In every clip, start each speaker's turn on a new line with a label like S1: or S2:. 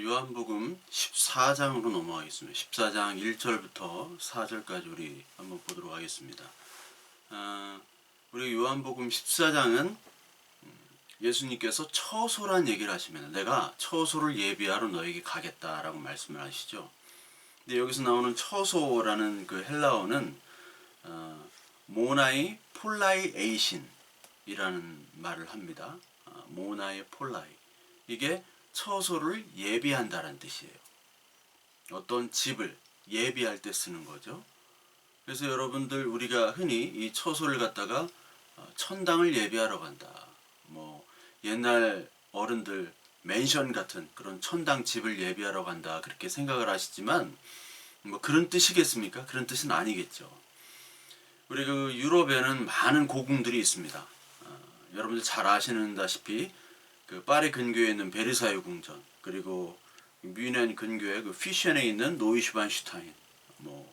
S1: 요한복음 14장으로 넘어가겠습니다. 14장 1절부터 4절까지 우리 한번 보도록 하겠습니다. 우리 요한복음 14장은 예수님께서 처소란 얘기를 하시면 내가 처소를 예비하러 너에게 가겠다라고 말씀을 하시죠. 근데 여기서 나오는 처소라는 그 헬라어는 모나이 폴라이 에이신이라는 말을 합니다. 모나이 폴라이, 이게 처소를 예비한다는 뜻이에요. 어떤 집을 예비할 때 쓰는 거죠. 그래서 여러분들, 우리가 흔히 이 처소를 갖다가 천당을 예비하러 간다, 뭐 옛날 어른들 맨션 같은 그런 천당 집을 예비하러 간다, 그렇게 생각을 하시지만 뭐 그런 뜻이겠습니까? 그런 뜻은 아니겠죠. 우리 그 유럽에는 많은 고궁들이 있습니다. 여러분들 잘 아시는다시피 그 파리 근교에 있는 베르사유 궁전, 그리고 뮌헨 근교에 그 피션에 있는 노이슈반슈타인, 뭐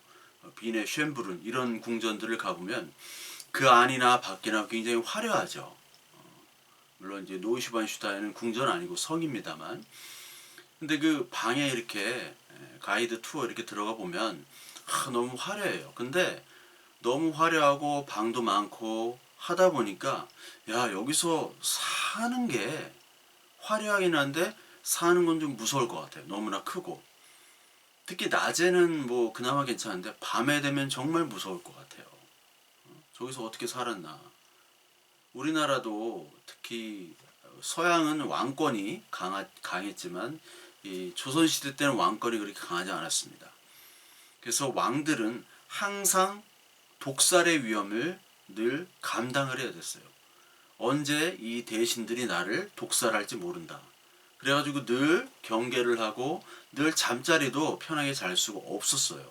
S1: 빈의 쉔브룬, 이런 궁전들을 가보면 그 안이나 밖이나 굉장히 화려하죠. 물론 이제 노이슈반슈타인은 궁전 아니고 성입니다만, 근데 그 방에 이렇게 가이드 투어 이렇게 들어가 보면 너무 화려해요. 근데 너무 화려하고 방도 많고 하다 보니까 여기서 사는 게 화려하긴 한데 사는 건 좀 무서울 것 같아요. 너무나 크고. 특히 낮에는 뭐 그나마 괜찮은데 밤에 되면 정말 무서울 것 같아요. 저기서 어떻게 살았나. 우리나라도 특히 서양은 왕권이 강했지만 이 조선시대 때는 왕권이 그렇게 강하지 않았습니다. 그래서 왕들은 항상 독살의 위험을 늘 감당을 해야 됐어요. 언제 이 대신들이 나를 독살할지 모른다. 그래가지고 늘 경계를 하고 늘 잠자리도 편하게 잘 수가 없었어요.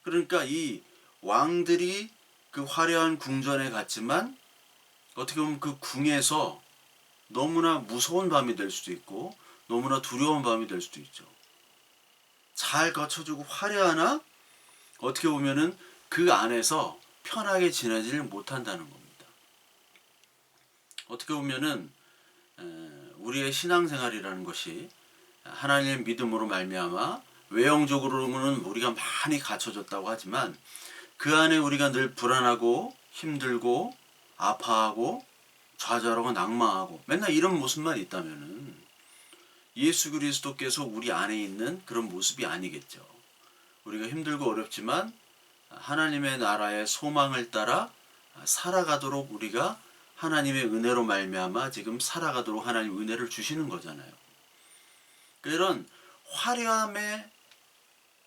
S1: 그러니까 이 왕들이 그 화려한 궁전에 갔지만 어떻게 보면 그 궁에서 너무나 무서운 밤이 될 수도 있고 너무나 두려운 밤이 될 수도 있죠. 잘 갖춰주고 화려하나 어떻게 보면은 그 안에서 편하게 지내지를 못한다는 겁니다. 어떻게 보면은 우리의 신앙생활이라는 것이 하나님의 믿음으로 말미암아 외형적으로는 우리가 많이 갖춰졌다고 하지만 그 안에 우리가 늘 불안하고 힘들고 아파하고 좌절하고 낙망하고 맨날 이런 모습만 있다면은 예수 그리스도께서 우리 안에 있는 그런 모습이 아니겠죠. 우리가 힘들고 어렵지만 하나님의 나라의 소망을 따라 살아가도록 우리가 하나님의 은혜로 말미암아 지금 살아가도록 하나님 은혜를 주시는 거잖아요. 그런 화려함에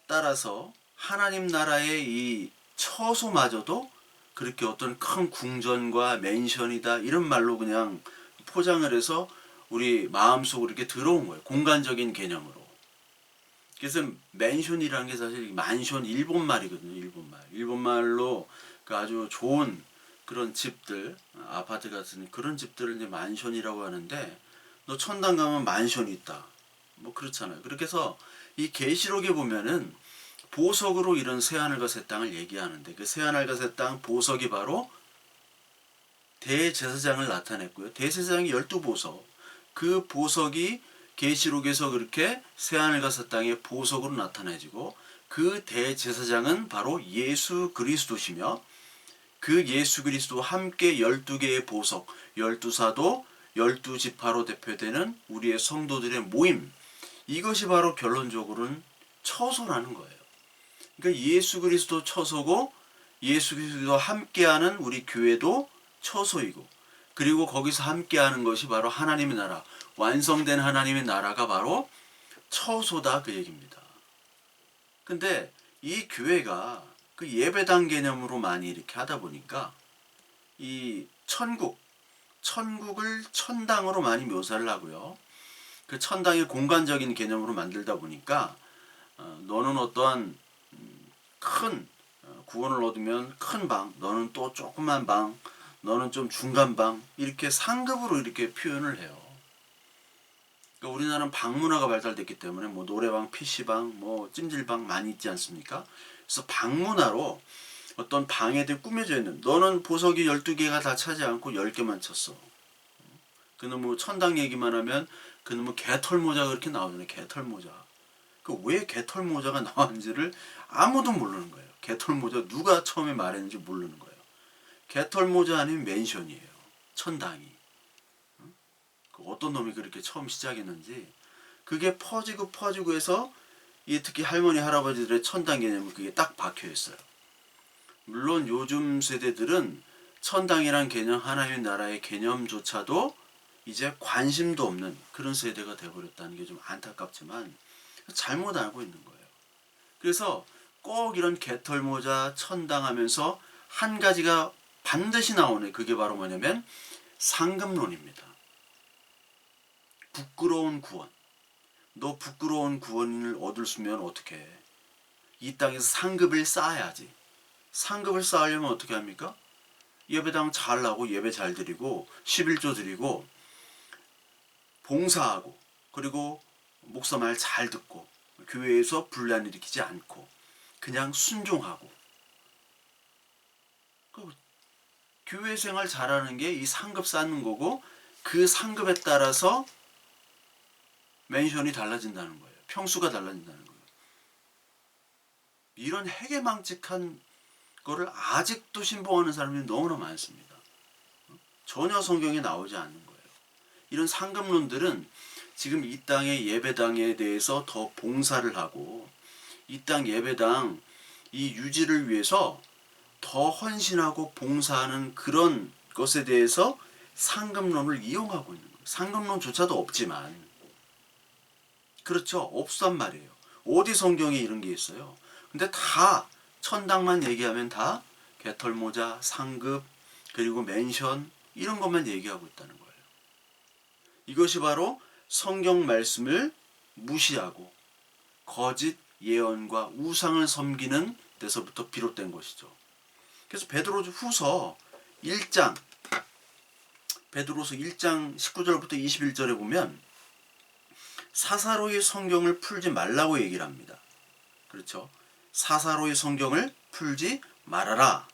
S1: 따라서 하나님 나라의 이 처소마저도 그렇게 어떤 큰 궁전과 맨션이다 이런 말로 그냥 포장을 해서 우리 마음속으로 이렇게 들어온 거예요. 공간적인 개념으로. 그래서 맨션이라는 게 사실 만션 일본말이거든요. 일본말로 그 아주 좋은 그런 집들, 아파트 같은 그런 집들을 이제 만션이라고 하는데, 너 천당 가면 만션이 있다, 뭐 그렇잖아요. 그렇게 해서 이 계시록에 보면은 보석으로 이런 새하늘과 새 땅을 얘기하는데, 그 새하늘과 새 땅 보석이 바로 대제사장을 나타냈고요. 대제사장이 12보석, 그 보석이 계시록에서 그렇게 새하늘과 새 땅의 보석으로 나타내지고, 그 대제사장은 바로 예수 그리스도시며 그 예수 그리스도와 함께 12개의 보석, 12사도, 12지파로 대표되는 우리의 성도들의 모임, 이것이 바로 결론적으로는 처소라는 거예요. 그러니까 예수 그리스도 처소고 예수 그리스도와 함께하는 우리 교회도 처소이고, 그리고 거기서 함께하는 것이 바로 하나님의 나라, 완성된 하나님의 나라가 바로 처소다, 그 얘기입니다. 근데 이 교회가 그 예배당 개념으로 많이 이렇게 하다 보니까 이 천국을 천당으로 많이 묘사를 하고요. 그 천당의 공간적인 개념으로 만들다 보니까 너는 어떠한 큰 구원을 얻으면 큰 방, 너는 또 조그만 방, 너는 좀 중간 방, 이렇게 상급으로 이렇게 표현을 해요. 그러니까 우리나라는 방 문화가 발달됐기 때문에 뭐 노래방, PC방, 뭐 찜질방 많이 있지 않습니까? 그래서 방 문화로 어떤 방에들 꾸며져 있는, 너는 보석이 12개가 다 차지 않고 10개만 쳤어. 그는 뭐 천당 얘기만 하면 그놈의 개털모자가 그렇게 나오잖아요. 개털모자. 그 왜 개털모자가 나왔는지를 아무도 모르는 거예요. 개털모자 누가 처음에 말했는지 모르는 거예요. 개털모자 아니면 맨션이에요. 천당이. 그 어떤 놈이 그렇게 처음 시작했는지 그게 퍼지고 해서 이 특히 할머니 할아버지들의 천당 개념은 그게 딱 박혀 있어요. 물론 요즘 세대들은 천당이란 개념, 하나님 나라의 개념조차도 이제 관심도 없는 그런 세대가 되어버렸다는 게 좀 안타깝지만 잘못 알고 있는 거예요. 그래서 꼭 이런 개털모자 천당하면서 한 가지가 반드시 나오네. 그게 바로 뭐냐면 상급론입니다. 부끄러운 구원. 너 부끄러운 구원을 얻으면 어떻게 해? 이 땅에서 상급을 쌓아야지. 상급을 쌓으려면 어떻게 합니까? 예배당 잘 나고 예배 잘 드리고 11조 드리고 봉사하고 그리고 목사 말 잘 듣고 교회에서 분란 일으키지 않고 그냥 순종하고 교회 생활 잘하는 게 이 상급 쌓는 거고 그 상급에 따라서 맨션이 달라진다는 거예요. 평수가 달라진다는 거예요. 이런 해괴망측한 거를 아직도 신봉하는 사람이 너무나 많습니다. 전혀 성경에 나오지 않는 거예요. 이런 상급론들은 지금 이 땅의 예배당에 대해서 더 봉사를 하고 이 땅 예배당 이 유지를 위해서 더 헌신하고 봉사하는 그런 것에 대해서 상급론을 이용하고 있는 거예요. 상급론조차도 없지만 그렇죠. 없단 말이에요. 어디 성경에 이런 게 있어요. 근데 다 천당만 얘기하면 다 개털모자, 상급, 그리고 맨션 이런 것만 얘기하고 있다는 거예요. 이것이 바로 성경 말씀을 무시하고 거짓 예언과 우상을 섬기는 데서부터 비롯된 것이죠. 그래서 베드로후서 1장 19절부터 21절에 보면 사사로이 성경을 풀지 말라고 얘기를 합니다. 그렇죠? 사사로이 성경을 풀지 말아라.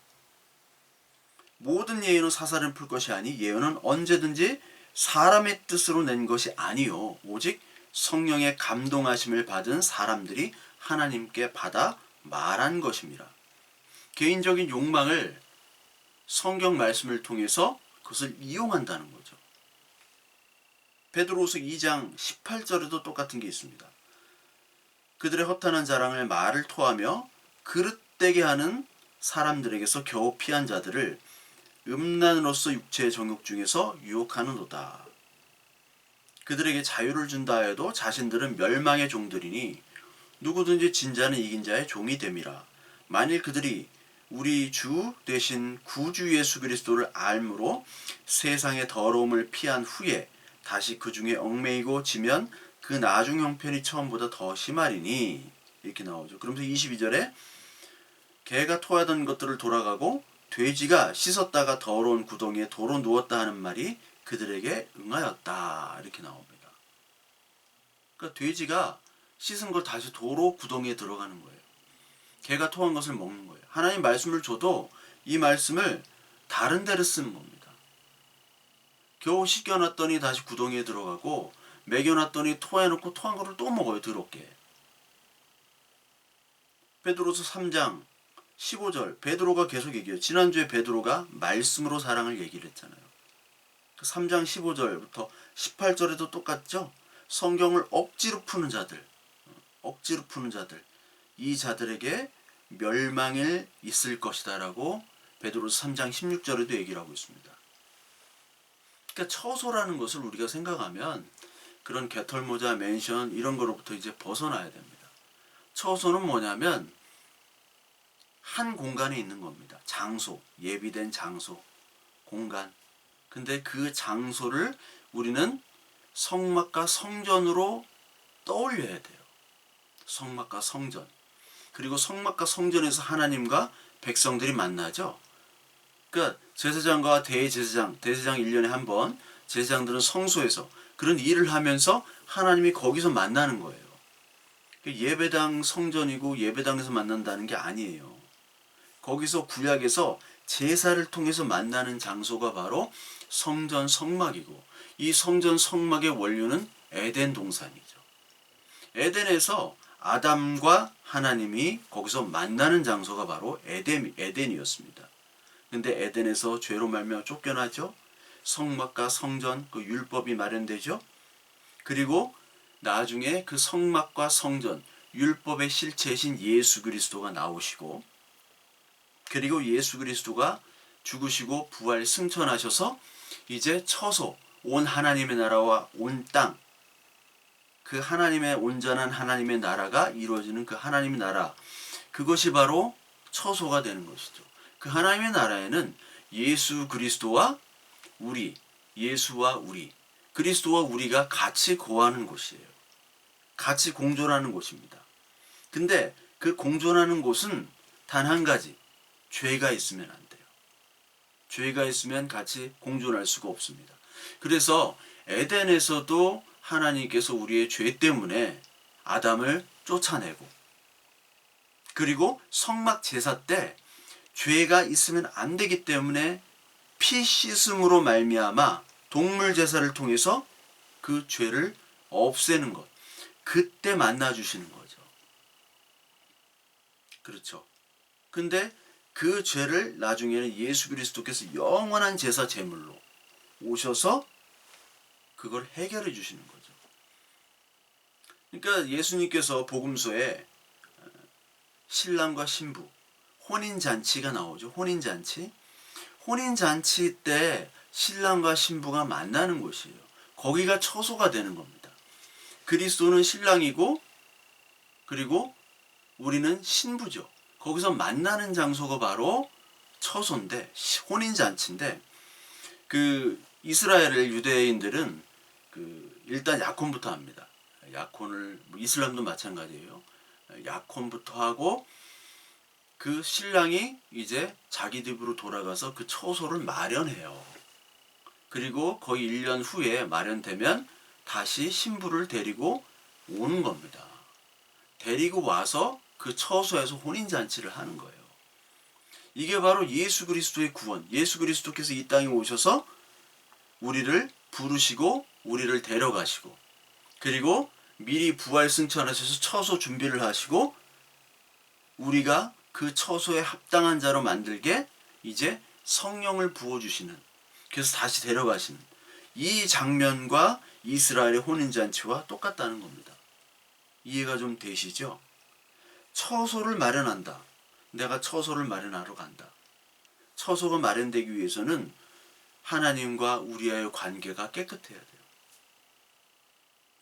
S1: 모든 예언은 사사를 풀 것이 아니 예언은 언제든지 사람의 뜻으로 낸 것이 아니요 오직 성령의 감동하심을 받은 사람들이 하나님께 받아 말한 것입니다. 개인적인 욕망을 성경 말씀을 통해서 그것을 이용한다는 거죠. 베드로후서 2장 18절에도 똑같은 게 있습니다. 그들의 허탄한 자랑을 말을 토하며 그릇되게 하는 사람들에게서 겨우 피한 자들을 음란으로서 육체의 정욕 중에서 유혹하는도다. 그들에게 자유를 준다 해도 자신들은 멸망의 종들이니 누구든지 진 자는 이긴 자의 종이 됨이라. 만일 그들이 우리 주 대신 구주 예수 그리스도를 알므로 세상의 더러움을 피한 후에 다시 그 중에 얽매이고 지면 그 나중 형편이 처음보다 더 심하리니 이렇게 나오죠. 그러면서 22절에 개가 토하던 것들을 돌아가고 돼지가 씻었다가 더러운 구덩이에 도로 누웠다 하는 말이 그들에게 응하였다 이렇게 나옵니다. 그러니까 돼지가 씻은 걸 다시 도로 구덩이에 들어가는 거예요. 개가 토한 것을 먹는 거예요. 하나님 말씀을 줘도 이 말씀을 다른 데로 쓰는 겁니다. 겨우 씻겨놨더니 다시 구덩이에 들어가고 먹여놨더니 토해놓고 토한 거를 또 먹어요. 더럽게. 베드로서 3장 15절 베드로가 계속 얘기해요. 지난주에 베드로가 말씀으로 사랑을 얘기를 했잖아요. 3장 15절부터 18절에도 똑같죠. 성경을 억지로 푸는 자들 이 자들에게 멸망이 있을 것이다 라고 베드로서 3장 16절에도 얘기를 하고 있습니다. 그러니까 처소라는 것을 우리가 생각하면 그런 개털모자, 맨션 이런 거로부터 이제 벗어나야 됩니다. 처소는 뭐냐면 한 공간에 있는 겁니다. 장소, 예비된 장소, 공간. 근데 그 장소를 우리는 성막과 성전으로 떠올려야 돼요. 성막과 성전. 그리고 성막과 성전에서 하나님과 백성들이 만나죠. 그러니까 제사장과 대제사장 1년에 한 번, 제사장들은 성소에서 그런 일을 하면서 하나님이 거기서 만나는 거예요. 예배당 성전이고 예배당에서 만난다는 게 아니에요. 거기서 구약에서 제사를 통해서 만나는 장소가 바로 성전 성막이고 이 성전 성막의 원료는 에덴 동산이죠. 에덴에서 아담과 하나님이 거기서 만나는 장소가 바로 에덴이었습니다. 근데 에덴에서 죄로 말미암아 쫓겨나죠. 성막과 성전, 그 율법이 마련되죠. 그리고 나중에 그 성막과 성전, 율법의 실체이신 예수 그리스도가 나오시고, 그리고 예수 그리스도가 죽으시고 부활 승천하셔서 이제 처소, 온 하나님의 나라와 온 땅, 그 하나님의 온전한 하나님의 나라가 이루어지는 그 하나님의 나라, 그것이 바로 처소가 되는 것이죠. 그 하나님의 나라에는 예수 그리스도와 우리, 예수와 우리, 그리스도와 우리가 같이 거하는 곳이에요. 같이 공존하는 곳입니다. 근데 그 공존하는 곳은 단 한 가지, 죄가 있으면 안 돼요. 죄가 있으면 같이 공존할 수가 없습니다. 그래서 에덴에서도 하나님께서 우리의 죄 때문에 아담을 쫓아내고, 그리고 성막 제사 때 죄가 있으면 안 되기 때문에 피 씻음으로 말미암아 동물 제사를 통해서 그 죄를 없애는 것, 그때 만나 주시는 거죠. 그렇죠. 근데 그 죄를 나중에는 예수 그리스도께서 영원한 제사 제물로 오셔서 그걸 해결해 주시는 거죠. 그러니까 예수님께서 복음서에 신랑과 신부, 혼인잔치가 나오죠. 혼인잔치. 혼인잔치 때 신랑과 신부가 만나는 곳이에요. 거기가 처소가 되는 겁니다. 그리스도는 신랑이고, 그리고 우리는 신부죠. 거기서 만나는 장소가 바로 처소인데, 혼인잔치인데, 그 이스라엘의 유대인들은 일단 약혼부터 합니다. 약혼을, 이슬람도 마찬가지예요. 약혼부터 하고, 그 신랑이 이제 자기 집으로 돌아가서 그 처소를 마련해요. 그리고 거의 1년 후에 마련되면 다시 신부를 데리고 오는 겁니다. 데리고 와서 그 처소에서 혼인잔치를 하는 거예요. 이게 바로 예수 그리스도의 구원, 예수 그리스도께서 이 땅에 오셔서 우리를 부르시고 우리를 데려가시고, 그리고 미리 부활 승천하셔서 처소 준비를 하시고 우리가 그 처소에 합당한 자로 만들게 이제 성령을 부어주시는, 그래서 다시 데려가시는 이 장면과 이스라엘의 혼인잔치와 똑같다는 겁니다. 이해가 좀 되시죠? 처소를 마련한다. 내가 처소를 마련하러 간다. 처소가 마련되기 위해서는 하나님과 우리와의 관계가 깨끗해야 돼요.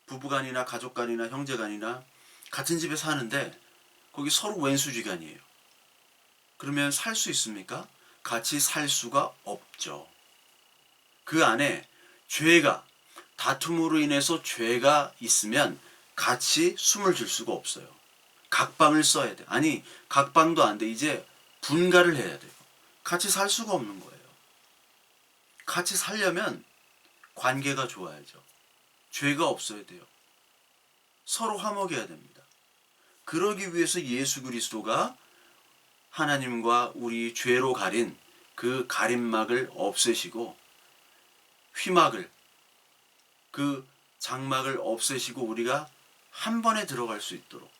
S1: 부부간이나 가족간이나 형제간이나 같은 집에 사는데 거기 서로 왼수지간이에요. 그러면 살 수 있습니까? 같이 살 수가 없죠. 그 안에 죄가, 다툼으로 인해서 죄가 있으면 같이 숨을 줄 수가 없어요. 각방을 써야 돼. 아니, 각방도 안 돼. 이제 분가를 해야 돼요. 같이 살 수가 없는 거예요. 같이 살려면 관계가 좋아야죠. 죄가 없어야 돼요. 서로 화목해야 됩니다. 그러기 위해서 예수 그리스도가 하나님과 우리 죄로 가린 그 가림막을 없애시고, 휘막을, 그 장막을 없애시고 우리가 한 번에 들어갈 수 있도록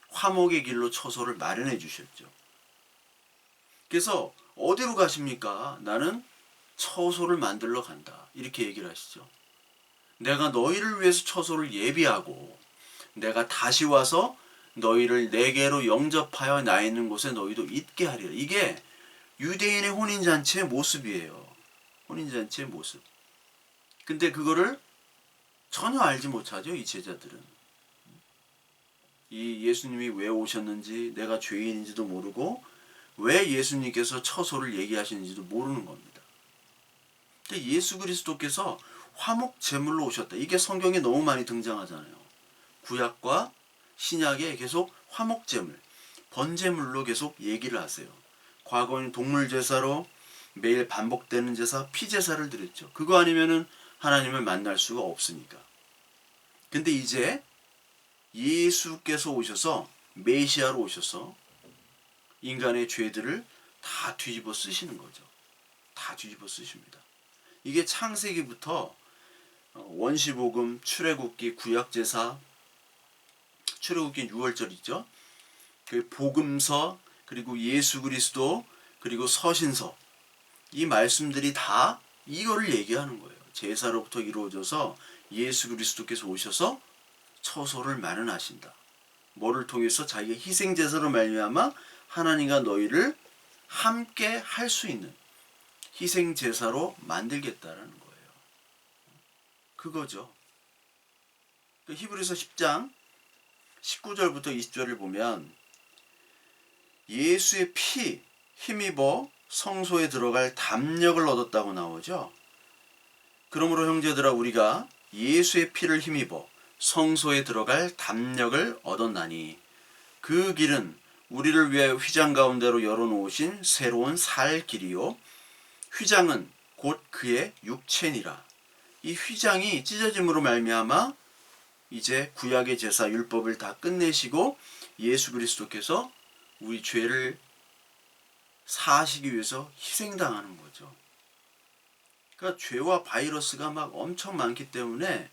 S1: 화목의 길로 처소를 마련해 주셨죠. 그래서 어디로 가십니까? 나는 처소를 만들러 간다. 이렇게 얘기를 하시죠. 내가 너희를 위해서 처소를 예비하고 내가 다시 와서 너희를 내게로 영접하여 나 있는 곳에 너희도 있게 하리라. 이게 유대인의 혼인잔치의 모습이에요. 혼인잔치의 모습. 근데 그거를 전혀 알지 못하죠, 이 제자들은. 이 예수님이 왜 오셨는지, 내가 죄인인지도 모르고 왜 예수님께서 처소를 얘기하시는지도 모르는 겁니다. 근데 예수 그리스도께서 화목 제물로 오셨다. 이게 성경에 너무 많이 등장하잖아요. 구약과 신약에 계속 화목 제물, 번제물로 계속 얘기를 하세요. 과거에는 동물 제사로 매일 반복되는 제사, 피 제사를 드렸죠. 그거 아니면은 하나님을 만날 수가 없으니까. 근데 이제 예수께서 오셔서, 메시아로 오셔서 인간의 죄들을 다 뒤집어 쓰시는 거죠. 다 뒤집어 쓰십니다. 이게 창세기부터 원시복음, 출애굽기, 구약제사, 출애굽기 6월절이죠. 그 복음서, 그리고 예수 그리스도, 그리고 서신서, 이 말씀들이 다 이거를 얘기하는 거예요. 제사로부터 이루어져서 예수 그리스도께서 오셔서 처소를 마련하신다. 뭐를 통해서? 자기가 희생제사로 말미암아 하나님과 너희를 함께 할 수 있는 희생제사로 만들겠다라는 거예요. 그거죠. 히브리서 10장 19절부터 20절을 보면 예수의 피 힘입어 성소에 들어갈 담력을 얻었다고 나오죠. 그러므로 형제들아, 우리가 예수의 피를 힘입어 성소에 들어갈 담력을 얻었나니 그 길은 우리를 위하여 휘장 가운데로 열어놓으신 새로운 살 길이요, 휘장은 곧 그의 육체니라. 이 휘장이 찢어짐으로 말미암아 이제 구약의 제사 율법을 다 끝내시고 예수 그리스도께서 우리 죄를 사하시기 위해서 희생당하는 거죠. 그러니까 죄와 바이러스가 막 엄청 많기 때문에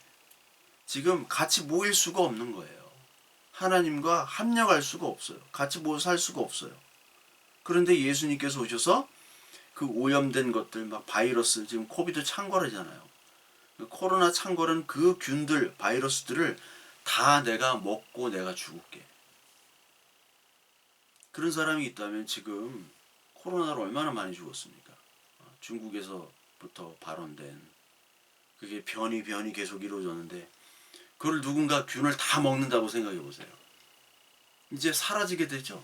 S1: 지금 같이 모일 수가 없는 거예요. 하나님과 합력할 수가 없어요. 같이 모여서 살 수가 없어요. 그런데 예수님께서 오셔서 그 오염된 것들, 막 바이러스, 지금 코비드 창궐하잖아요. 코로나 창궐은 그 균들, 바이러스들을 다 내가 먹고 내가 죽을게. 그런 사람이 있다면 지금 코로나로 얼마나 많이 죽었습니까? 중국에서부터 발원된 그게 변이 계속 이루어졌는데 그걸 누군가 균을 다 먹는다고 생각해 보세요. 이제 사라지게 되죠.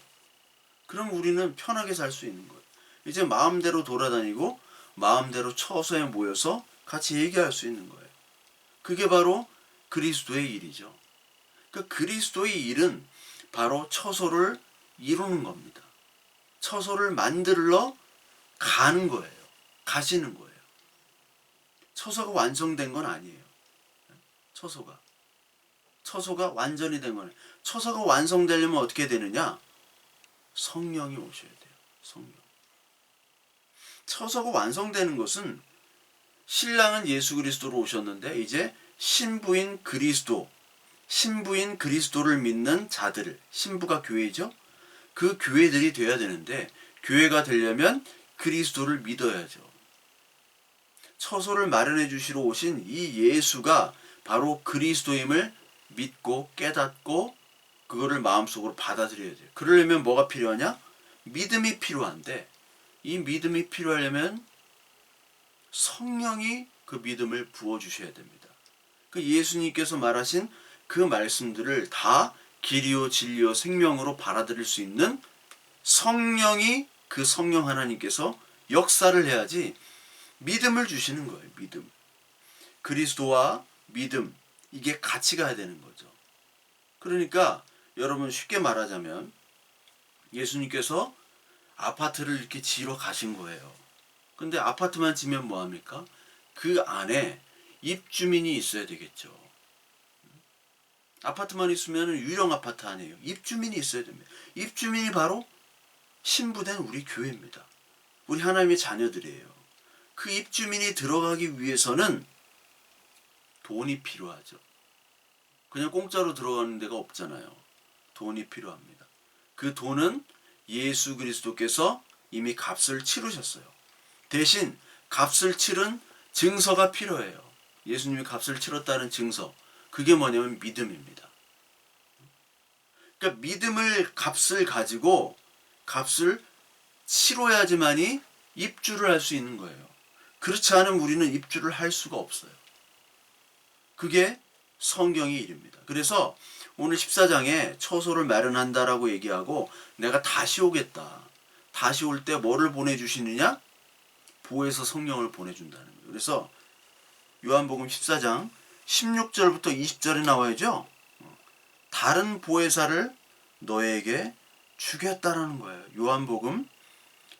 S1: 그럼 우리는 편하게 살 수 있는 거예요. 이제 마음대로 돌아다니고 마음대로 처소에 모여서 같이 얘기할 수 있는 거예요. 그게 바로 그리스도의 일이죠. 그 그리스도의 일은 바로 처소를 이루는 겁니다. 처소를 만들러 가는 거예요. 가시는 거예요. 처소가 완성된 건 아니에요. 처소가 완전히 된 거예요. 처소가 완성되려면 어떻게 되느냐? 성령이 오셔야 돼요. 성령. 처소가 완성되는 것은 신랑은 예수 그리스도로 오셨는데 이제 신부인 그리스도를 믿는 자들을, 신부가 교회죠. 그 교회들이 되어야 되는데 교회가 되려면 그리스도를 믿어야죠. 처소를 마련해 주시러 오신 이 예수가 바로 그리스도임을 믿고 깨닫고 그거를 마음속으로 받아들여야 돼요. 그러려면 뭐가 필요하냐? 믿음이 필요한데 이 믿음이 필요하려면 성령이 그 믿음을 부어주셔야 됩니다. 그 예수님께서 말하신 그 말씀들을 다 길이요 진리요 생명으로 받아들일 수 있는 성령이, 그 성령 하나님께서 역사를 해야지 믿음을 주시는 거예요. 믿음. 그리스도와 믿음, 이게 같이 가야 되는 거죠. 그러니까 여러분 쉽게 말하자면 예수님께서 아파트를 이렇게 지러 가신 거예요. 근데 아파트만 지면 뭐합니까? 그 안에 입주민이 있어야 되겠죠. 아파트만 있으면 유령 아파트 아니에요. 입주민이 있어야 됩니다. 입주민이 바로 신부된 우리 교회입니다. 우리 하나님의 자녀들이에요. 그 입주민이 들어가기 위해서는 돈이 필요하죠. 그냥 공짜로 들어가는 데가 없잖아요. 돈이 필요합니다. 그 돈은 예수 그리스도께서 이미 값을 치르셨어요. 대신 값을 치른 증서가 필요해요. 예수님이 값을 치렀다는 증서. 그게 뭐냐면 믿음입니다. 그러니까 믿음을, 값을 가지고 값을 치러야지만이 입주를 할 수 있는 거예요. 그렇지 않으면 우리는 입주를 할 수가 없어요. 그게 성경의 일입니다. 그래서 오늘 14장에 처소를 마련한다라고 얘기하고 내가 다시 오겠다. 다시 올 때 뭐를 보내주시느냐? 보혜사 성령을 보내준다는 거예요. 그래서 요한복음 14장 16절부터 20절에 나와야죠. 다른 보혜사를 너에게 주겠다라는 거예요. 요한복음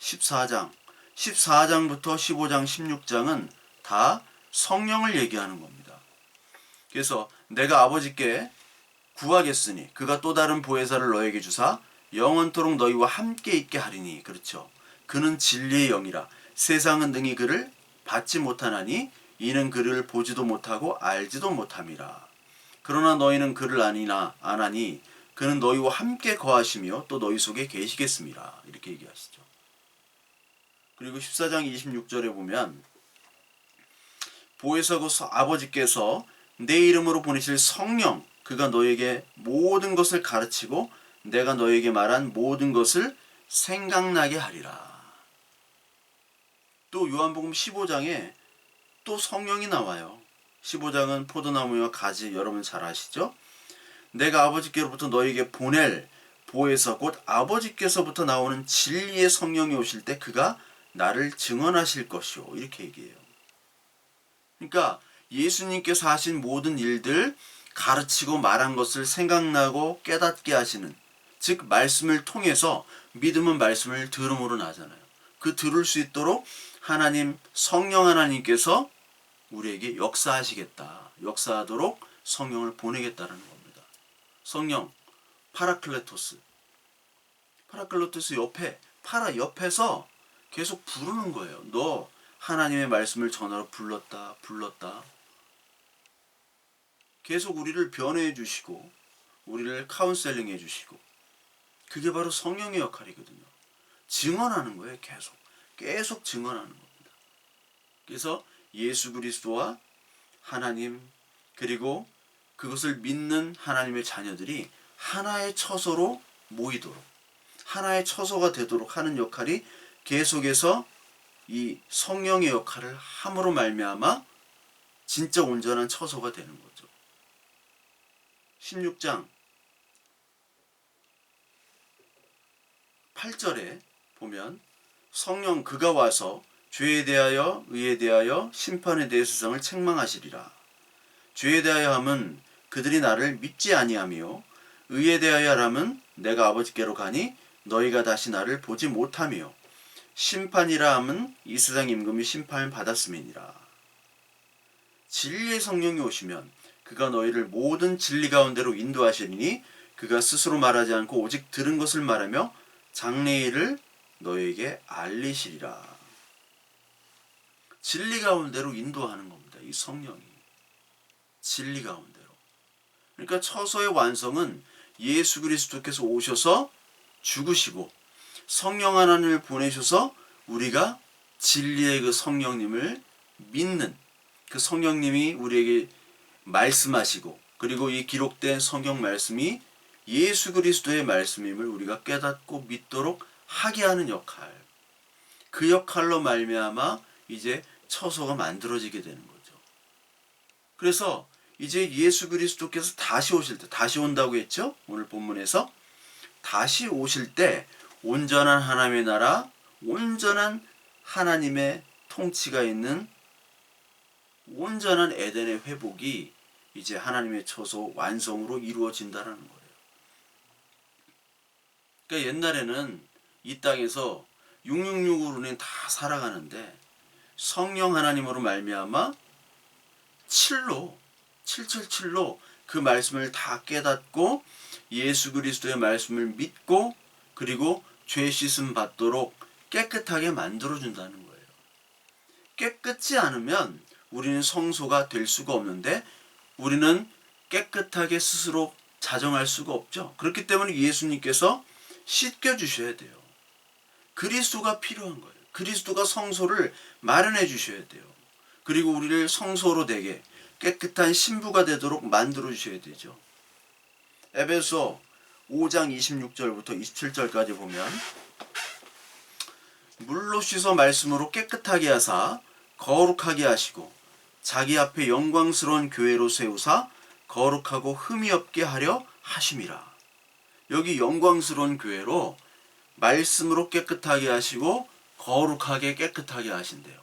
S1: 14장 14장부터 15장 16장은 다 성령을 얘기하는 겁니다. 그래서 내가 아버지께 구하겠으니 그가 또 다른 보혜사를 너에게 주사 영원토록 너희와 함께 있게 하리니. 그렇죠. 그는 진리의 영이라 세상은 능히 그를 받지 못하나니 이는 그를 보지도 못하고 알지도 못함이라. 그러나 너희는 그를 아나니 그는 너희와 함께 거하시며 또 너희 속에 계시겠습니다. 이렇게 얘기하시죠. 그리고 14장 26절에 보면 보혜사 곧 아버지께서 내 이름으로 보내실 성령 그가 너에게 모든 것을 가르치고 내가 너에게 말한 모든 것을 생각나게 하리라. 또 요한복음 15장에 또 성령이 나와요. 15장은 포도나무와 가지, 여러분 잘 아시죠? 내가 아버지께로부터 너에게 보낼 보혜사 곧 아버지께서부터 나오는 진리의 성령이 오실 때 그가 나를 증언하실 것이요. 이렇게 얘기해요. 그러니까 예수님께서 하신 모든 일들, 가르치고 말한 것을 생각나고 깨닫게 하시는, 즉 말씀을 통해서, 믿음은 말씀을 들음으로 나잖아요. 그 들을 수 있도록 하나님, 성령 하나님께서 우리에게 역사하시겠다, 역사하도록 성령을 보내겠다는 겁니다. 성령, 파라클레토스 옆에, 옆에서 계속 부르는 거예요. 너 하나님의 말씀을 전하러 불렀다. 계속 우리를 변호해 주시고 우리를 카운셀링 해 주시고, 그게 바로 성령의 역할이거든요. 증언하는 거예요. 계속 증언하는 겁니다. 그래서 예수 그리스도와 하나님, 그리고 그것을 믿는 하나님의 자녀들이 하나의 처소로 모이도록, 하나의 처소가 되도록 하는 역할이 계속해서 이 성령의 역할을 함으로 말미암아 진짜 온전한 처소가 되는 거죠. 16장 8절에 보면 성령 그가 와서 죄에 대하여 의에 대하여 심판에 대해 세상을 책망하시리라. 죄에 대하여 함은 그들이 나를 믿지 아니하며 의에 대하여 함은 내가 아버지께로 가니 너희가 다시 나를 보지 못하며 심판이라 함은 이 세상 임금이 심판을 받았음이니라. 진리의 성령이 오시면 그가 너희를 모든 진리 가운데로 인도하시리니 그가 스스로 말하지 않고 오직 들은 것을 말하며 장래일을 너희에게 알리시리라. 진리 가운데로 인도하는 겁니다. 이 성령이 진리 가운데로. 그러니까 처소의 완성은 예수 그리스도께서 오셔서 죽으시고 성령 하나님을 보내셔서 우리가 진리의 그 성령님을 믿는, 그 성령님이 우리에게 말씀하시고, 그리고 이 기록된 성경 말씀이 예수 그리스도의 말씀임을 우리가 깨닫고 믿도록 하게 하는 역할, 그 역할로 말미암아 이제 처소가 만들어지게 되는 거죠. 그래서 이제 예수 그리스도께서 다시 오실 때, 다시 온다고 했죠? 오늘 본문에서 다시 오실 때 온전한 하나님의 나라, 온전한 하나님의 통치가 있는 온전한 에덴의 회복이 이제 하나님의 처소 완성으로 이루어진다는 거예요. 그러니까 옛날에는 이 땅에서 666으로는 다 살아가는데 성령 하나님으로 말미암아 777로 그 말씀을 다 깨닫고 예수 그리스도의 말씀을 믿고, 그리고 죄 씻음 받도록 깨끗하게 만들어준다는 거예요. 깨끗지 않으면 우리는 성소가 될 수가 없는데, 우리는 깨끗하게 스스로 자정할 수가 없죠. 그렇기 때문에 예수님께서 씻겨주셔야 돼요. 그리스도가 필요한 거예요. 그리스도가 성소를 마련해 주셔야 돼요. 그리고 우리를 성소로 되게 깨끗한 신부가 되도록 만들어 주셔야 되죠. 에베소 5장 26절부터 27절까지 보면 물로 씻어 말씀으로 깨끗하게 하사 거룩하게 하시고 자기 앞에 영광스러운 교회로 세우사 거룩하고 흠이 없게 하려 하심이라. 여기 영광스러운 교회로 말씀으로 깨끗하게 하시고 거룩하게 깨끗하게 하신대요.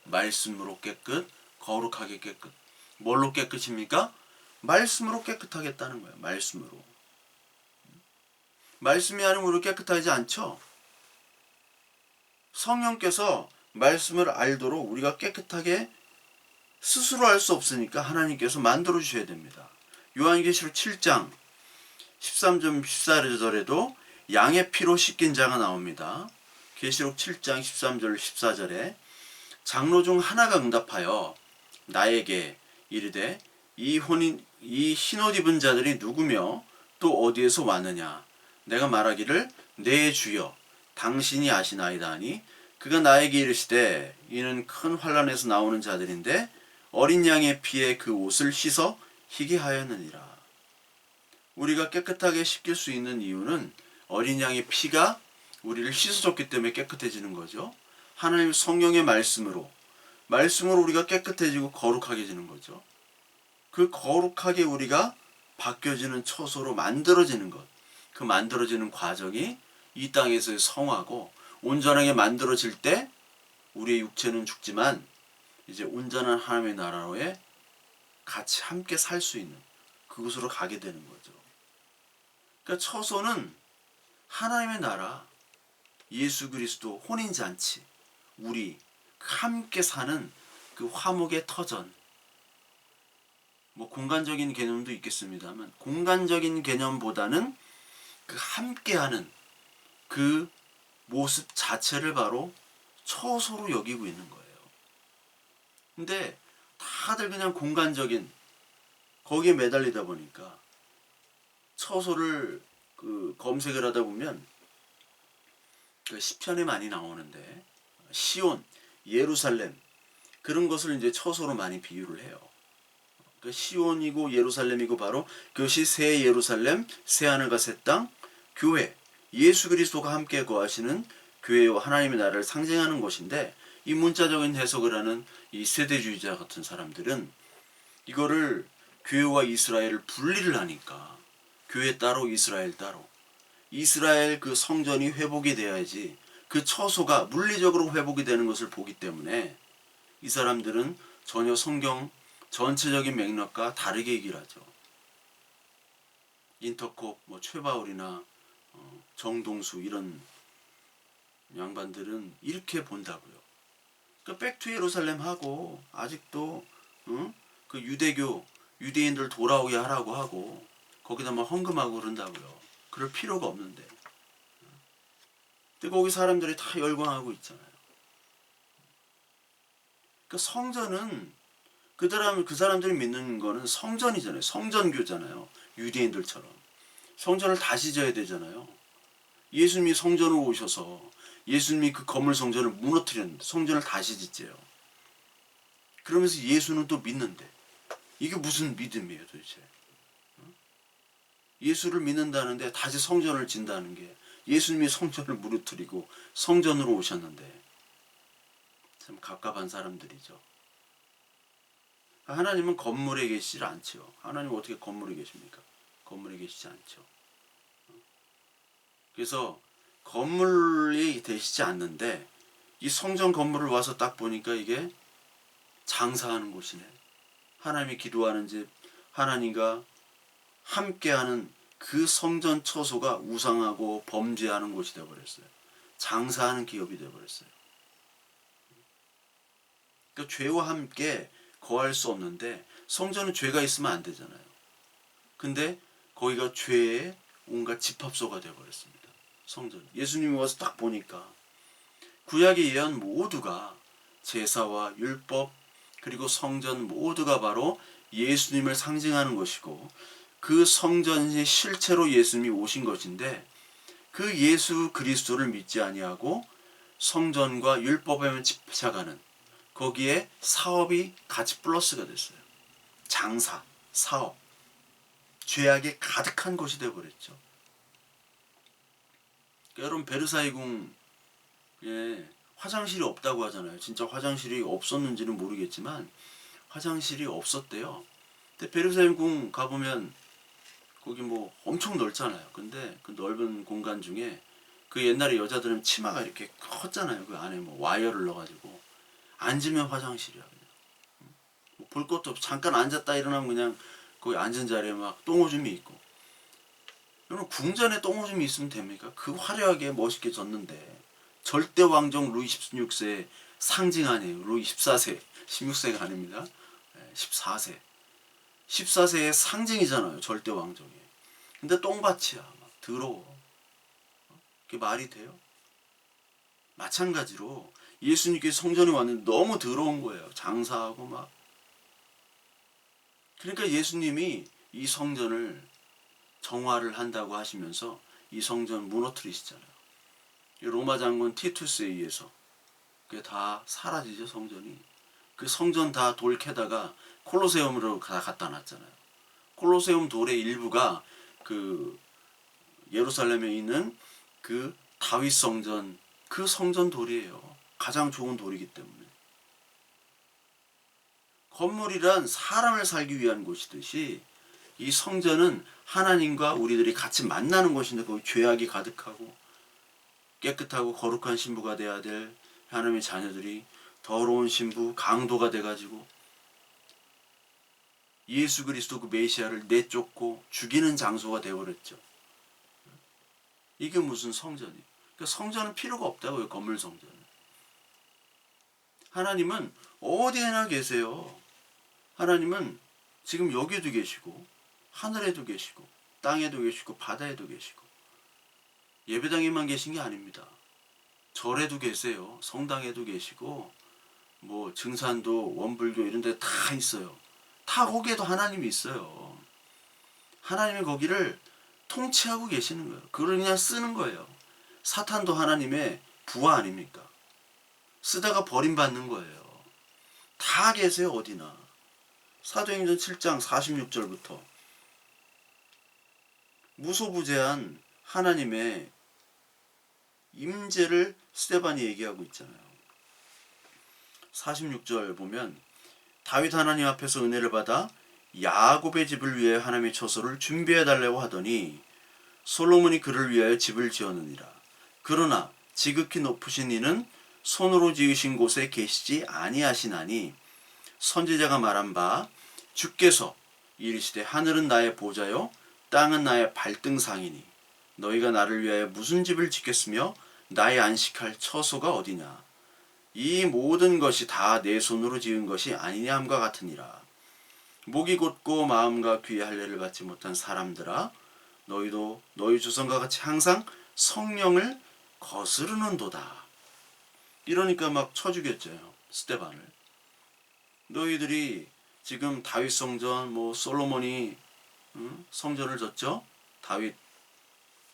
S1: 말씀으로 깨끗, 거룩하게 깨끗. 뭘로 깨끗입니까? 말씀으로 깨끗하겠다는 거예요. 말씀으로. 말씀이 아니면 우리 깨끗하지 않죠? 성령께서 말씀을 알도록 우리가 깨끗하게 스스로 할 수 없으니까 하나님께서 만들어 주셔야 됩니다. 요한계시록 7장 13절 14절에도 양의 피로 씻긴 자가 나옵니다. 계시록 7장 13절 14절에 장로 중 하나가 응답하여 나에게 이르되 이 흰옷 입은 자들이 누구며 또 어디에서 왔느냐. 내가 말하기를 내 주여 당신이 아시나이다 하니 그가 나에게 이르시되 이는 큰 환란에서 나오는 자들인데 어린 양의 피에 그 옷을 씻어 희게 하였느니라. 우리가 깨끗하게 씻길 수 있는 이유는 어린 양의 피가 우리를 씻어줬기 때문에 깨끗해지는 거죠. 하나님 성령의 말씀으로 우리가 깨끗해지고 거룩하게지는 거죠. 그 거룩하게 우리가 바뀌어지는 처소로 만들어지는 것, 그 만들어지는 과정이 이 땅에서의 성화고, 온전하게 만들어질 때 우리의 육체는 죽지만 이제 온전한 하나님의 나라에 같이 함께 살 수 있는 그곳으로 가게 되는 거죠. 그러니까 처소는 하나님의 나라, 예수 그리스도 혼인잔치, 우리 함께 사는 그 화목의 터전. 뭐 공간적인 개념도 있겠습니다만 공간적인 개념보다는 그 함께하는 그 모습 자체를 바로 처소로 여기고 있는 거예요. 근데 다들 그냥 공간적인 거기에 매달리다 보니까 처소를 그 검색을 하다 보면 그 시편에 많이 나오는데 시온, 예루살렘 그런 것을 이제 처소로 많이 비유를 해요. 그 시온이고 예루살렘이고 바로 그것이 새 예루살렘, 새 하늘과 새 땅, 교회, 예수 그리스도가 함께 거하시는 교회와 하나님의 나라를 상징하는 것인데, 이 문자적인 해석을 하는 이 세대주의자 같은 사람들은 이거를 교회와 이스라엘을 분리를 하니까 교회 따로 이스라엘 따로, 이스라엘 그 성전이 회복이 돼야지 그 처소가 물리적으로 회복이 되는 것을 보기 때문에 이 사람들은 전혀 성경 전체적인 맥락과 다르게 얘기를 하죠. 인터콥, 뭐 최바울이나 정동수 이런 양반들은 이렇게 본다고요. 그러니까 백투 예루살렘 하고 아직도 그 유대인들 돌아오게 하라고 하고 거기다 막 헌금하고 그런다고요. 그럴 필요가 없는데. 근데 거기 사람들이 다 열광하고 있잖아요. 그러니까 성전은 그 사람들이 믿는 거는 성전이잖아요. 성전교잖아요. 유대인들처럼. 성전을 다시 져야 되잖아요. 예수님이 성전으로 오셔서 예수님이 그 건물 성전을 무너뜨렸는데 성전을 다시 짓재요. 그러면서 예수는 또 믿는데 이게 무슨 믿음이에요 도대체. 예수를 믿는다는데 다시 성전을 진다는 게, 예수님이 성전을 무너뜨리고 성전으로 오셨는데 참 갑갑한 사람들이죠. 하나님은 건물에 계시지 않죠. 하나님은 어떻게 건물에 계십니까? 건물에 계시지 않죠. 그래서 건물이 되시지 않는데 이 성전 건물을 와서 딱 보니까 이게 장사하는 곳이네. 하나님이 기도하는 집, 하나님과 함께하는 그 성전 처소가 우상하고 범죄하는 곳이 되어버렸어요. 장사하는 기업이 되어버렸어요. 그러니까 죄와 함께 거할 수 없는데, 성전은 죄가 있으면 안 되잖아요. 근데 거기가 죄의 온갖 집합소가 되어버렸습니다. 성전. 예수님이 와서 딱 보니까 구약의 예언 모두가 제사와 율법 그리고 성전 모두가 바로 예수님을 상징하는 것이고, 그 성전이 실체로 예수님이 오신 것인데, 그 예수 그리스도를 믿지 아니하고 성전과 율법에만 집착하는, 거기에 사업이 같이 플러스가 됐어요. 장사, 사업, 죄악이 가득한 곳이 되어버렸죠. 여러분 베르사유 궁에 화장실이 없다고 하잖아요. 진짜 화장실이 없었는지는 모르겠지만 화장실이 없었대요. 근데 베르사유 궁 가보면 거기 뭐 엄청 넓잖아요. 근데 그 넓은 공간 중에 그 옛날에 여자들은 치마가 이렇게 컸잖아요. 그 안에 뭐 와이어를 넣어가지고 앉으면 화장실이야. 그냥 뭐 볼 것도 없고 잠깐 앉았다 일어나면 그냥 거기 앉은 자리에 막 똥오줌이 있고. 여러분 궁전에 똥오줌이 있으면 됩니까? 그 화려하게 멋있게 졌는데, 절대 왕정 루이 16세 상징 아니에요. 루이 14세, 16세가 아닙니다. 14세. 14세의 상징이잖아요. 절대 왕정이. 근데 똥밭이야. 막 더러워. 그게 말이 돼요? 마찬가지로 예수님께서 성전에 왔는데 너무 더러운 거예요. 장사하고 막 그러니까 예수님이 이 성전을 정화를 한다고 하시면서 이 성전 무너뜨리시잖아요. 로마 장군 티투스에 의해서 그게 다 사라지죠, 성전이. 그 성전 다 돌 캐다가 콜로세움으로 갖다 놨잖아요. 콜로세움 돌의 일부가 그 예루살렘에 있는 그 다윗 성전, 그 성전 돌이에요. 가장 좋은 돌이기 때문에. 건물이란 사람을 살기 위한 곳이듯이 이 성전은 하나님과 우리들이 같이 만나는 곳인데 거기 죄악이 가득하고 깨끗하고 거룩한 신부가 돼야 될 하나님의 자녀들이 더러운 신부 강도가 돼가지고 예수 그리스도 그 메시아를 내쫓고 죽이는 장소가 되어버렸죠. 이게 무슨 성전이에요. 그러니까 성전은 필요가 없다고요. 건물 성전은. 하나님은 어디에나 계세요. 하나님은 지금 여기도 계시고 하늘에도 계시고 땅에도 계시고 바다에도 계시고 예배당에만 계신 게 아닙니다. 절에도 계세요. 성당에도 계시고 뭐 증산도 원불교 이런 데 다 있어요. 다 거기에도 하나님이 있어요. 하나님이 거기를 통치하고 계시는 거예요. 그걸 그냥 쓰는 거예요. 사탄도 하나님의 부하 아닙니까? 쓰다가 버림받는 거예요. 다 계세요. 어디나. 사도행전 7장 46절부터 무소부재한 하나님의 임재를 스데반이 얘기하고 있잖아요. 46절 보면 다윗 하나님 앞에서 은혜를 받아 야곱의 집을 위해 하나님의 처소를 준비해달라고 하더니 솔로몬이 그를 위하여 집을 지었느니라. 그러나 지극히 높으신 이는 손으로 지으신 곳에 계시지 아니하시나니 선지자가 말한 바 주께서 이르시되 하늘은 나의 보좌요 땅은 나의 발등상이니 너희가 나를 위하여 무슨 집을 짓겠으며 나의 안식할 처소가 어디냐. 이 모든 것이 다 내 손으로 지은 것이 아니냐 함과 같으니라. 목이 곧고 마음과 귀의 할례를 받지 못한 사람들아 너희도 너희 조상과 같이 항상 성령을 거스르는도다. 이러니까 막 쳐 죽였죠. 스데반을. 너희들이 지금 다윗 성전 뭐 솔로몬이 성전을 졌죠. 다윗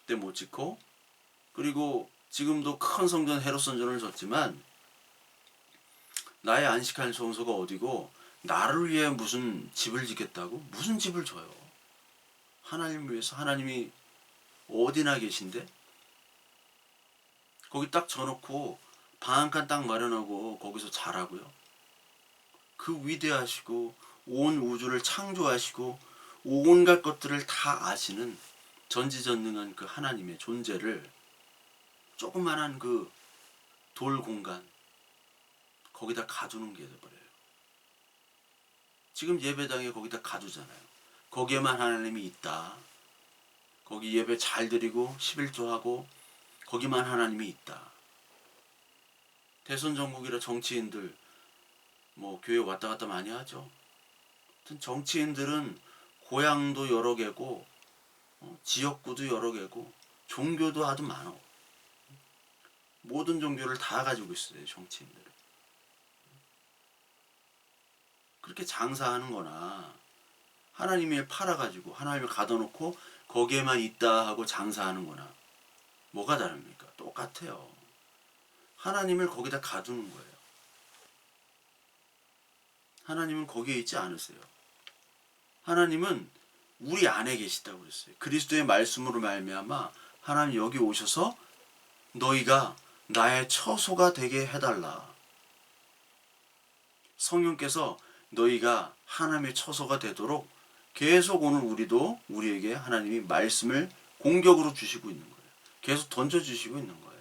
S1: 때 못 짓고 그리고 지금도 큰 성전 헤롯 성전을 졌지만 나의 안식할 장소가 어디고 나를 위해 무슨 집을 짓겠다고? 무슨 집을 줘요? 하나님을 위해서. 하나님이 어디나 계신데 거기 딱 져놓고 방 한 칸 딱 마련하고 거기서 자라고요. 그 위대하시고 온 우주를 창조하시고 온갖 것들을 다 아시는 전지전능한 그 하나님의 존재를 조그만한 그 돌 공간 거기다 가두는 게 돼버려요. 지금 예배당에 거기다 가두잖아요. 거기에만 하나님이 있다. 거기 예배 잘 드리고 11조하고 거기만 하나님이 있다. 대선 전국이라 정치인들 뭐 교회 왔다 갔다 많이 하죠. 하여튼 정치인들은 고향도 여러 개고 지역구도 여러 개고 종교도 아주 많아. 모든 종교를 다 가지고 있어요. 정치인들은. 그렇게 장사하는 거나 하나님을 팔아가지고 하나님을 가둬놓고 거기에만 있다 하고 장사하는 거나 뭐가 다릅니까? 똑같아요. 하나님을 거기다 가두는 거예요. 하나님은 거기에 있지 않으세요. 하나님은 우리 안에 계시다고 그랬어요. 그리스도의 말씀으로 말미암아 하나님 여기 오셔서 너희가 나의 처소가 되게 해달라. 성령께서 너희가 하나님의 처소가 되도록 계속 오늘 우리에게 하나님이 말씀을 공격으로 주시고 있는 거예요. 계속 던져주시고 있는 거예요.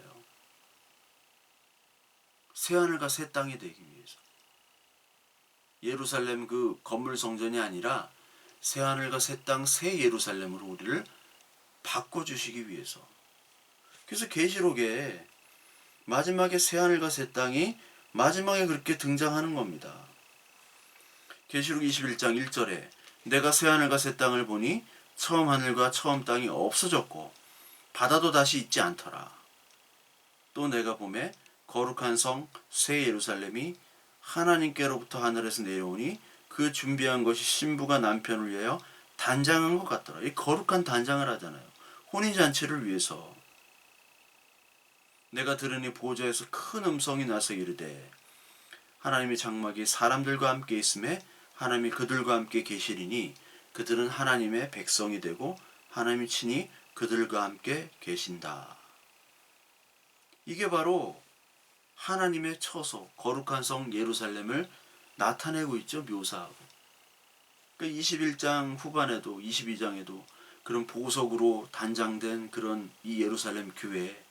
S1: 새하늘과 새 땅이 되기 위해서. 예루살렘 그 건물 성전이 아니라 새하늘과 새 땅, 새 예루살렘으로 우리를 바꿔주시기 위해서. 그래서 계시록에 마지막에 새하늘과 새 땅이 마지막에 그렇게 등장하는 겁니다. 계시록 21장 1절에 내가 새하늘과 새 땅을 보니 처음 하늘과 처음 땅이 없어졌고 바다도 다시 있지 않더라. 또 내가 보매 거룩한 성 새 예루살렘이 하나님께로부터 하늘에서 내려오니 그 그 준비한 것이 신부가 남편을 위하여 단장한 것 같더라. 이 거룩한 단장을 하잖아요. 혼인잔치를 위해서. 내가 들으니 보좌에서 큰 음성이 나서 이르되 하나님의 장막이 사람들과 함께 있음에 하나님이 그들과 함께 계시리니 그들은 하나님의 백성이 되고 하나님이 친히 그들과 함께 계신다. 이게 바로 하나님의 처소, 거룩한 성 예루살렘을 나타내고 있죠. 묘사하고. 그러니까 21장 후반에도 22장에도 그런 보석으로 단장된 그런 이 예루살렘 교회,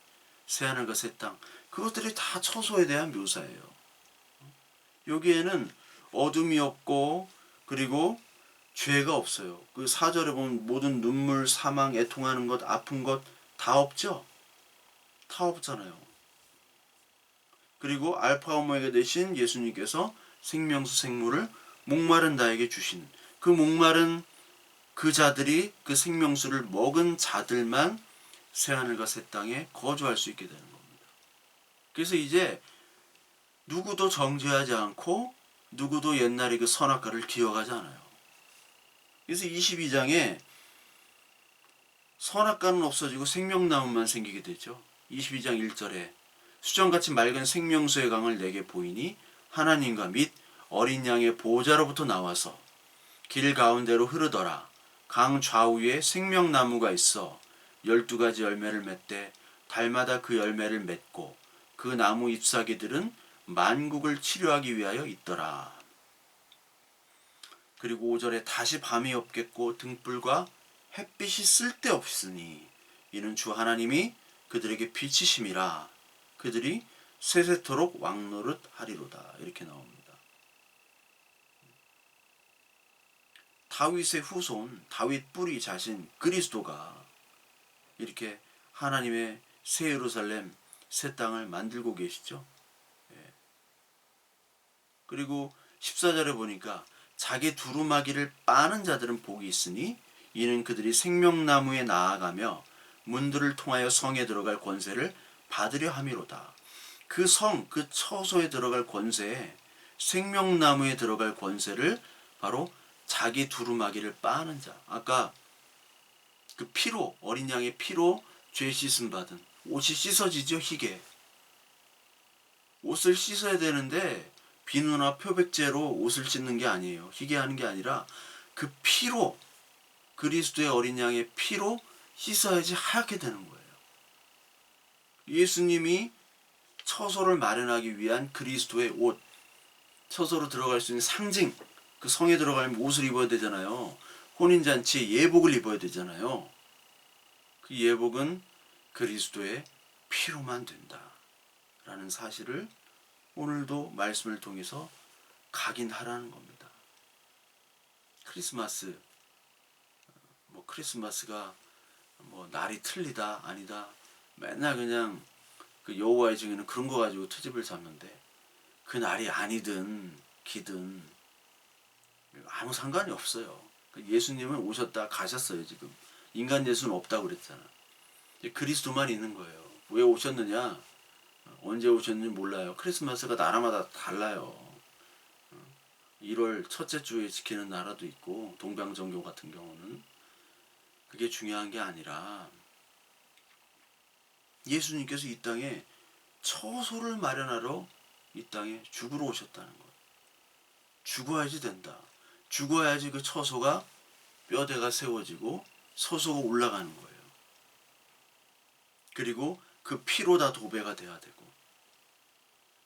S1: 새하늘과 새 땅, 그것들이 다 처소에 대한 묘사예요. 여기에는 어둠이 없고 그리고 죄가 없어요. 그 4절에 보면 모든 눈물, 사망, 애통하는 것, 아픈 것 다 없죠? 다 없잖아요. 그리고 알파 오메가 되신 예수님께서 생명수 생물을 목마른 자에게 주신 그 목마른 그 자들이 그 생명수를 먹은 자들만 새하늘과 새 땅에 거주할 수 있게 되는 겁니다. 그래서 이제 누구도 정죄하지 않고 누구도 옛날의 그 선악과를 기억하지 않아요. 그래서 22장에 선악과는 없어지고 생명나무만 생기게 되죠. 22장 1절에 수정같이 맑은 생명수의 강을 내게 보이니 하나님과 및 어린 양의 보호자로부터 나와서 길 가운데로 흐르더라. 강 좌우에 생명나무가 있어 12가지 열매를 맺되 달마다 그 열매를 맺고 그 나무 잎사귀들은 만국을 치료하기 위하여 있더라. 그리고 5절에 다시 밤이 없겠고 등불과 햇빛이 쓸데없으니 이는 주 하나님이 그들에게 빛이심이라 그들이 세세토록 왕노릇 하리로다. 이렇게 나옵니다. 다윗의 후손, 다윗 뿌리 자신 그리스도가 이렇게 하나님의 새 예루살렘, 새 땅을 만들고 계시죠. 그리고 14절에 보니까 자기 두루마기를 빠는 자들은 복이 있으니 이는 그들이 생명나무에 나아가며 문들을 통하여 성에 들어갈 권세를 받으려 함이로다. 그 성, 그 처소에 들어갈 권세에 생명나무에 들어갈 권세를 바로 자기 두루마기를 빠는 자. 아까 그 피로, 어린 양의 피로 죄 씻음 받은 옷이 씻어지죠. 희게. 옷을 씻어야 되는데 비누나 표백제로 옷을 씻는 게 아니에요. 희게 하는 게 아니라 그 피로, 그리스도의 어린 양의 피로 씻어야지 하얗게 되는 거예요. 예수님이 처소를 마련하기 위한 그리스도의 옷, 처소로 들어갈 수 있는 상징, 그 성에 들어가려면 옷을 입어야 되잖아요. 혼인잔치에 예복을 입어야 되잖아요. 그 예복은 그리스도의 피로만 된다 라는 사실을 오늘도 말씀을 통해서 각인하라는 겁니다. 크리스마스, 크리스마스가 날이 틀리다 아니다 맨날 그냥 그 여호와의 증인은 그런 거 가지고 트집을 잡는데 그 날이 아니든 기든 아무 상관이 없어요. 예수님은 오셨다 가셨어요. 지금 인간 예수는 없다고 그랬잖아. 그리스도만 있는 거예요. 왜 오셨느냐? 언제 오셨는지 몰라요. 크리스마스가 나라마다 달라요. 1월 첫째 주에 지키는 나라도 있고 동방정교 같은 경우는 그게 중요한 게 아니라 예수님께서 이 땅에 처소를 마련하러 이 땅에 죽으러 오셨다는 거예요. 죽어야지 된다. 죽어야지 그 처소가 뼈대가 세워지고 서소가 올라가는 거예요. 그리고 그 피로 다 도배가 돼야 되고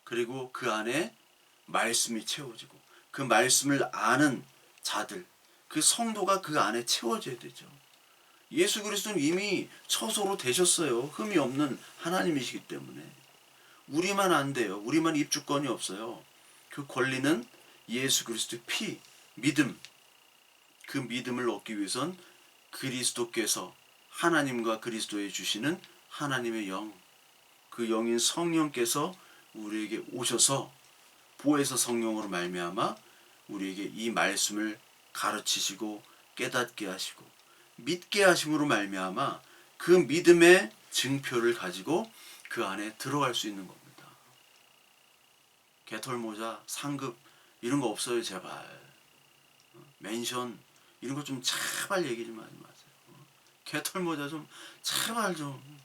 S1: 그리고 그 안에 말씀이 채워지고 그 말씀을 아는 자들, 그 성도가 그 안에 채워져야 되죠. 예수 그리스도는 이미 처소로 되셨어요. 흠이 없는 하나님이시기 때문에. 우리만 안 돼요. 우리만 입주권이 없어요. 그 권리는 예수 그리스도의 피, 믿음, 그 믿음을 얻기 위해선 그리스도께서 하나님과 그리스도에 주시는 하나님의 영, 그 영인 성령께서 우리에게 오셔서 보혜사 성령으로 말미암아 우리에게 이 말씀을 가르치시고 깨닫게 하시고 믿게 하심으로 말미암아 그 믿음의 증표를 가지고 그 안에 들어갈 수 있는 겁니다. 개털모자, 상급 이런 거 없어요 제발. 맨션 이런 거 좀 제발 얘기 좀 하지 마세요. 개털모자 좀 제발 좀.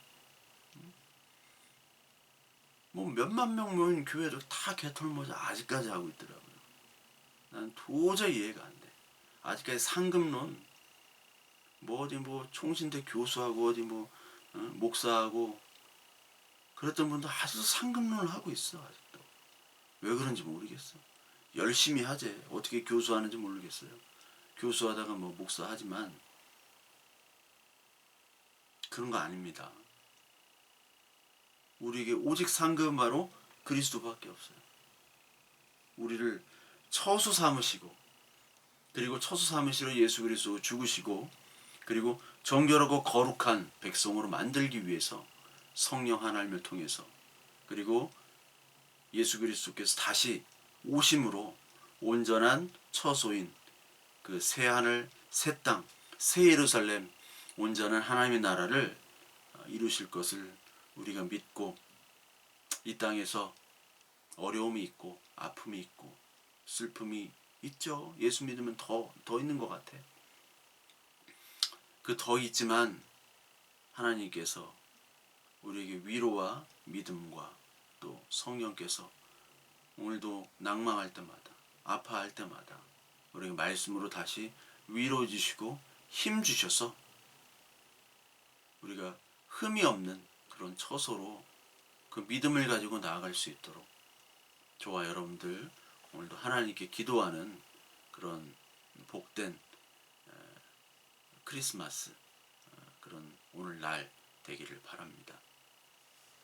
S1: 뭐 몇만 명 모인 교회도 다 개털모자 아직까지 하고 있더라고요. 난 도저히 이해가 안 돼. 아직까지 상급론 뭐 어디 뭐 총신대 교수하고 어디 뭐 목사하고 그랬던 분도 아직도 상급론을 하고 있어. 아직도 왜 그런지 모르겠어. 열심히 하재. 어떻게 교수하는지 모르겠어요. 교수하다가 뭐 목사하지만 그런 거 아닙니다. 우리에게 오직 상급은 바로 그리스도밖에 없어요. 우리를 처수 삼으시고 그리고 처수 삼으시러 예수 그리스도 죽으시고 그리고 정결하고 거룩한 백성으로 만들기 위해서 성령 하나님을 통해서 그리고 예수 그리스도께서 다시 오심으로 온전한 처소인 그 새하늘 새 땅 새 예루살렘 온전한 하나님의 나라를 이루실 것을 우리가 믿고 이 땅에서 어려움이 있고 아픔이 있고 슬픔이 있죠. 예수 믿으면 더 있는 것 같아. 그 더 있지만 하나님께서 우리에게 위로와 믿음과 또 성령께서 오늘도 낭망할 때마다 아파할 때마다 우리에게 말씀으로 다시 위로 주시고 힘 주셔서 우리가 흠이 없는 그런 처소로 그 믿음을 가지고 나아갈 수 있도록 저와 여러분들 오늘도 하나님께 기도하는 그런 복된 크리스마스 그런 오늘날 되기를 바랍니다.